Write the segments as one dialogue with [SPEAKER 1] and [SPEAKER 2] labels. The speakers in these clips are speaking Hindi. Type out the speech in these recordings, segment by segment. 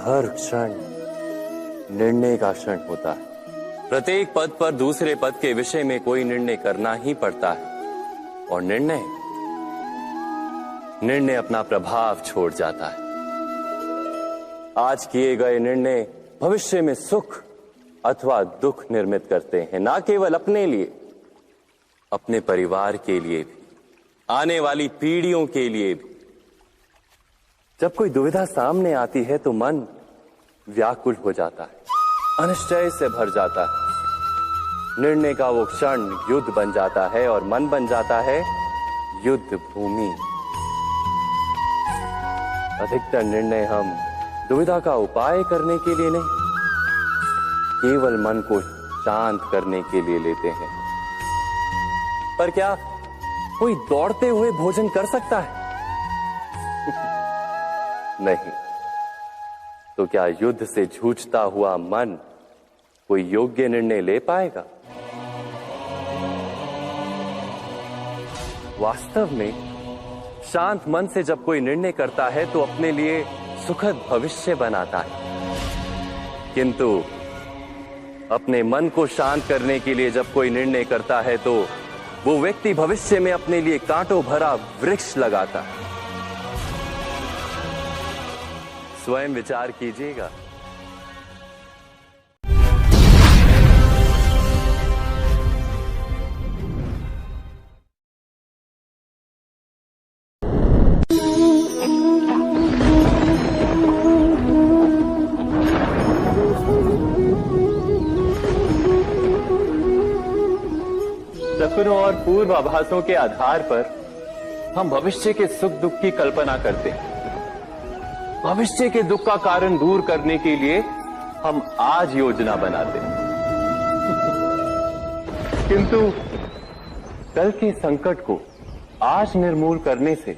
[SPEAKER 1] हर क्षण निर्णय का क्षण होता है। प्रत्येक पद पर दूसरे पद के विषय में कोई निर्णय करना ही पड़ता है और निर्णय अपना प्रभाव छोड़ जाता है। आज किए गए निर्णय भविष्य में सुख अथवा दुख निर्मित करते हैं, ना केवल अपने लिए, अपने परिवार के लिए भी, आने वाली पीढ़ियों के लिए भी। जब कोई दुविधा सामने आती है तो मन व्याकुल हो जाता है, अनिश्चय से भर जाता है। निर्णय का वो क्षण युद्ध बन जाता है और मन बन जाता है युद्ध भूमि। अधिकतर निर्णय हम दुविधा का उपाय करने के लिए नहीं, केवल मन को शांत करने के लिए लेते हैं। पर क्या कोई दौड़ते हुए भोजन कर सकता है? नहीं। तो क्या युद्ध से जूझता हुआ मन कोई योग्य निर्णय ले पाएगा? वास्तव में शांत मन से जब कोई निर्णय करता है तो अपने लिए सुखद भविष्य बनाता है, किंतु अपने मन को शांत करने के लिए जब कोई निर्णय करता है तो वो व्यक्ति भविष्य में अपने लिए कांटों भरा वृक्ष लगाता है। स्वयं विचार कीजिएगा। सपनों और पूर्वाभासों के आधार पर हम भविष्य के सुख दुख की कल्पना करते हैं। भविष्य के दुख का कारण दूर करने के लिए हम आज योजना बनाते हैं, किंतु कल के संकट को आज निर्मूल करने से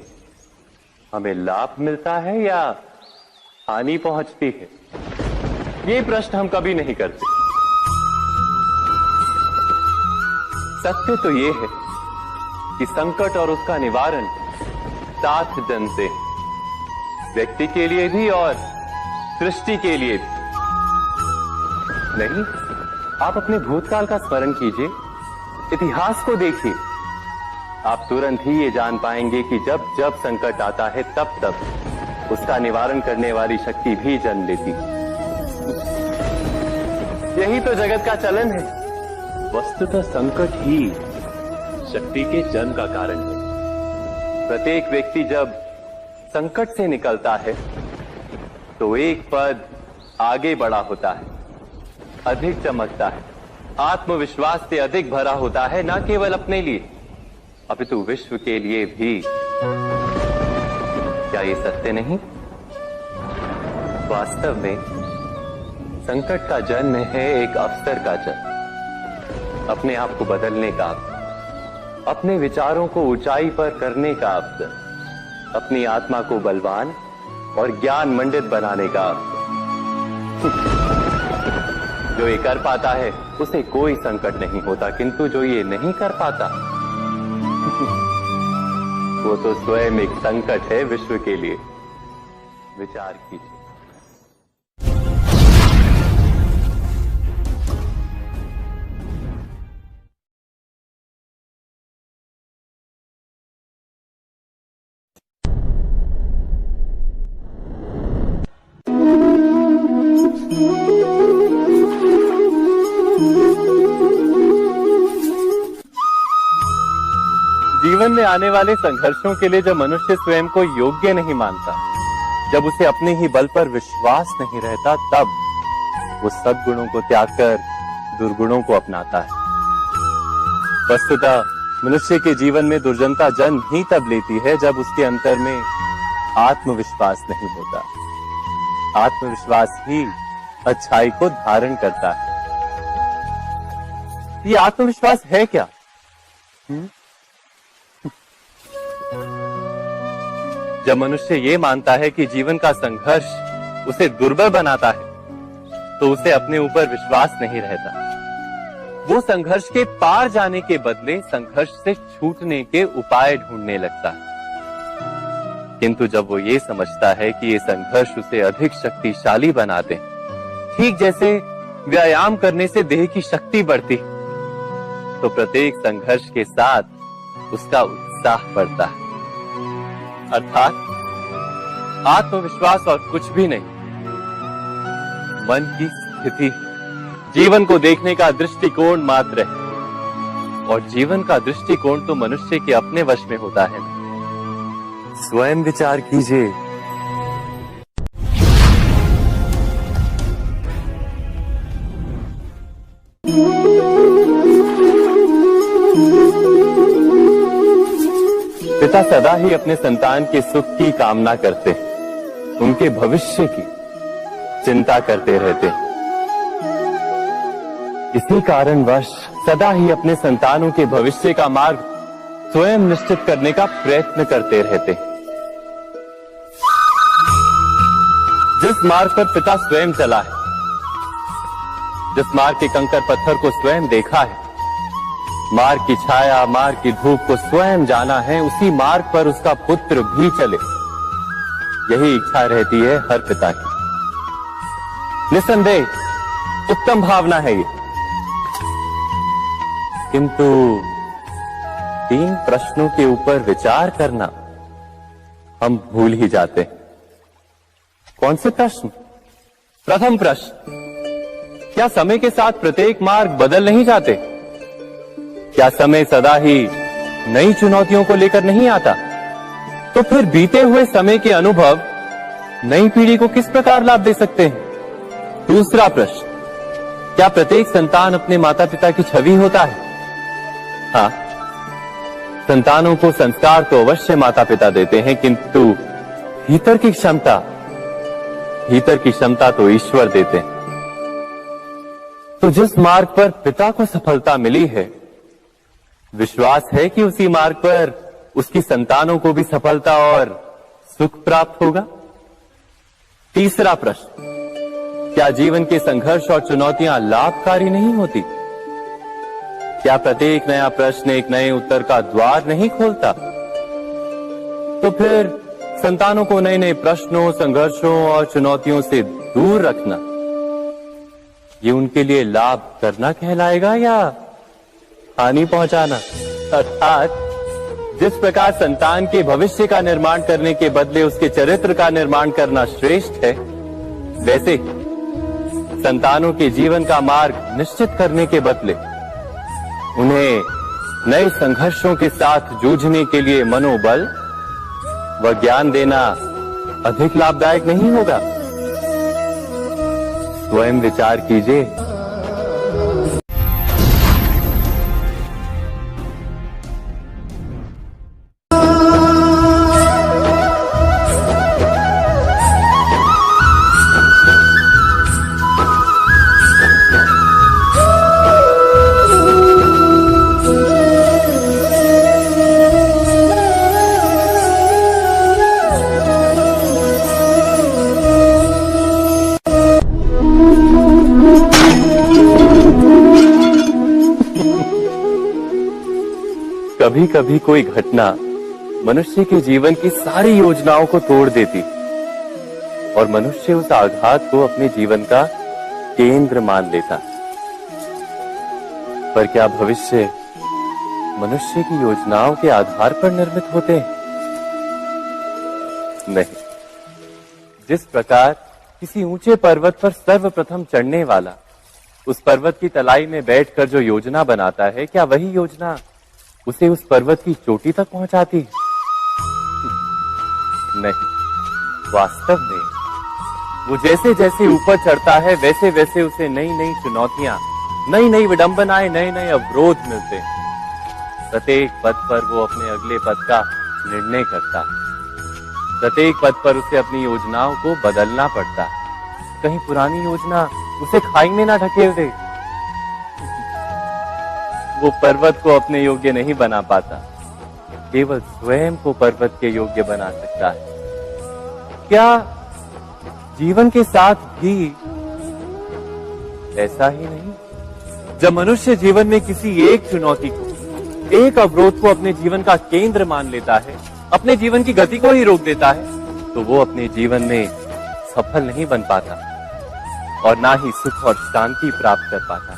[SPEAKER 1] हमें लाभ मिलता है या हानि पहुंचती है, ये प्रश्न हम कभी नहीं करते। सत्य तो ये है कि संकट और उसका निवारण साथ जन से, व्यक्ति के लिए भी और सृष्टि के लिए भी। नहीं, आप अपने भूतकाल का स्मरण कीजिए, इतिहास को देखिए। आप तुरंत ही ये जान पाएंगे कि जब जब संकट आता है तब तब उसका निवारण करने वाली शक्ति भी जन्म लेती है। यही तो जगत का चलन है। वस्तुतः संकट ही शक्ति के जन्म का कारण है। प्रत्येक व्यक्ति जब संकट से निकलता है तो एक पद आगे बढ़ा होता है, अधिक चमकता है, आत्मविश्वास से अधिक भरा होता है, न केवल अपने लिए अपितु विश्व के लिए भी। क्या ये सत्य नहीं? वास्तव में संकट का जन्म है एक अवसर का जन्म, अपने आप को बदलने का अवसर, अपने विचारों को ऊंचाई पर करने का अवसर, अपनी आत्मा को बलवान और ज्ञान मंडित बनाने का अवसर। जो ये कर पाता है उसे कोई संकट नहीं होता, किंतु जो ये नहीं कर पाता वो तो स्वयं एक संकट है विश्व के लिए। विचार कीजिए। जीवन में आने वाले संघर्षों के लिए जब मनुष्य स्वयं को योग्य नहीं मानता, जब उसे अपने ही बल पर विश्वास नहीं रहता, तब वो सद्गुणों को त्याग कर दुर्गुणों को अपनाता है। वस्तुतः मनुष्य के जीवन में दुर्जनता जन्म ही तब लेती है जब उसके अंतर में आत्मविश्वास नहीं होता। आत्मविश्वास ही अच्छाई को धारण करता है। ये आत्मविश्वास है क्या? जब मनुष्य ये मानता है कि जीवन का संघर्ष उसे दुर्बल बनाता है, तो उसे अपने ऊपर विश्वास नहीं रहता। वो संघर्ष के पार जाने के बदले संघर्ष से छूटने के उपाय ढूंढने लगता है। किंतु जब वो ये समझता है कि ये संघर्ष उसे अधिक शक्तिशाली बनाते, ठीक जैसे व्यायाम करने से देह की शक्ति बढ़ती, तो प्रत्येक संघर्ष के साथ उसका उत्साह बढ़ता है। अर्थात आत्मविश्वास और कुछ भी नहीं, मन की स्थिति जीवन को देखने का दृष्टिकोण मात्र है, और जीवन का दृष्टिकोण तो मनुष्य के अपने वश में होता है। स्वयं विचार कीजिए। पिता सदा ही अपने संतान के सुख की कामना करते, उनके भविष्य की चिंता करते रहते। इसी कारणवश सदा ही अपने संतानों के भविष्य का मार्ग स्वयं निश्चित करने का प्रयत्न करते रहते। जिस मार्ग पर पिता स्वयं चला है, जिस मार्ग के कंकर पत्थर को स्वयं देखा है, मार्ग की छाया, मार्ग की धूप को स्वयं जाना है, उसी मार्ग पर उसका पुत्र भी चले, यही इच्छा रहती है हर पिता की। निसंदेह उत्तम भावना है ये, किंतु 3 प्रश्नों के ऊपर विचार करना हम भूल ही जाते हैं। कौन से प्रश्न? प्रथम प्रश्न, क्या समय के साथ प्रत्येक मार्ग बदल नहीं जाते? क्या समय सदा ही नई चुनौतियों को लेकर नहीं आता? तो फिर बीते हुए समय के अनुभव नई पीढ़ी को किस प्रकार लाभ दे सकते हैं? दूसरा प्रश्न, क्या प्रत्येक संतान अपने माता पिता की छवि होता है? हाँ, संतानों को संस्कार तो अवश्य माता पिता देते हैं, किंतु भीतर की क्षमता तो ईश्वर देते हैं। तो जिस मार्ग पर पिता को सफलता मिली है, विश्वास है कि उसी मार्ग पर उसकी संतानों को भी सफलता और सुख प्राप्त होगा। तीसरा प्रश्न, क्या जीवन के संघर्ष और चुनौतियां लाभकारी नहीं होती? क्या प्रत्येक नया प्रश्न एक नए उत्तर का द्वार नहीं खोलता? तो फिर संतानों को नए नए प्रश्नों, संघर्षों और चुनौतियों से दूर रखना, ये उनके लिए लाभ करना कहलाएगा या हानि पहुंचाना? अर्थात जिस प्रकार संतान के भविष्य का निर्माण करने के बदले उसके चरित्र का निर्माण करना श्रेष्ठ है, वैसे संतानों के जीवन का मार्ग निश्चित करने के बदले उन्हें नए संघर्षों के साथ जूझने के लिए मनोबल व ज्ञान देना अधिक लाभदायक नहीं होगा? स्वयं विचार कीजिए। कभी कभी कोई घटना मनुष्य के जीवन की सारी योजनाओं को तोड़ देती और मनुष्य उस आघात को अपने जीवन का केंद्र मान लेता। पर क्या भविष्य मनुष्य की योजनाओं के आधार पर निर्मित होते हैं? नहीं। जिस प्रकार किसी ऊंचे पर्वत पर सर्वप्रथम चढ़ने वाला उस पर्वत की तलाई में बैठकर जो योजना बनाता है, क्या वही योजना उसे उस पर्वत की चोटी तक पहुंचाती है? नहीं, वास्तव में वो जैसे जैसे ऊपर चढ़ता है वैसे वैसे उसे नई नई चुनौतियां, नई नई विडंबनाएं, नए नए अवरोध मिलते हैं। प्रत्येक पद पर वो अपने अगले पद का निर्णय करता है। प्रत्येक पद पर उसे अपनी योजनाओं को बदलना पड़ता है। कहीं पुरानी योजना उसे खाई में ना ढकेल दे। वो पर्वत को अपने योग्य नहीं बना पाता, केवल स्वयं को पर्वत के योग्य बना सकता है। क्या जीवन के साथ भी ऐसा ही नहीं? जब मनुष्य जीवन में किसी एक चुनौती को, एक अवरोध को अपने जीवन का केंद्र मान लेता है, अपने जीवन की गति को ही रोक देता है तो वो अपने जीवन में सफल नहीं बन पाता और ना ही सुख और शांति प्राप्त कर पाता।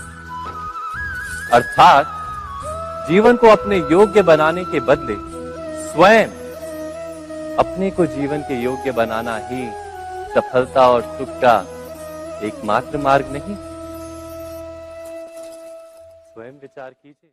[SPEAKER 1] अर्थात जीवन को अपने योग्य बनाने के बदले स्वयं अपने को जीवन के योग्य बनाना ही सफलता और सुख का एकमात्र मार्ग नहीं। स्वयं विचार कीजिए।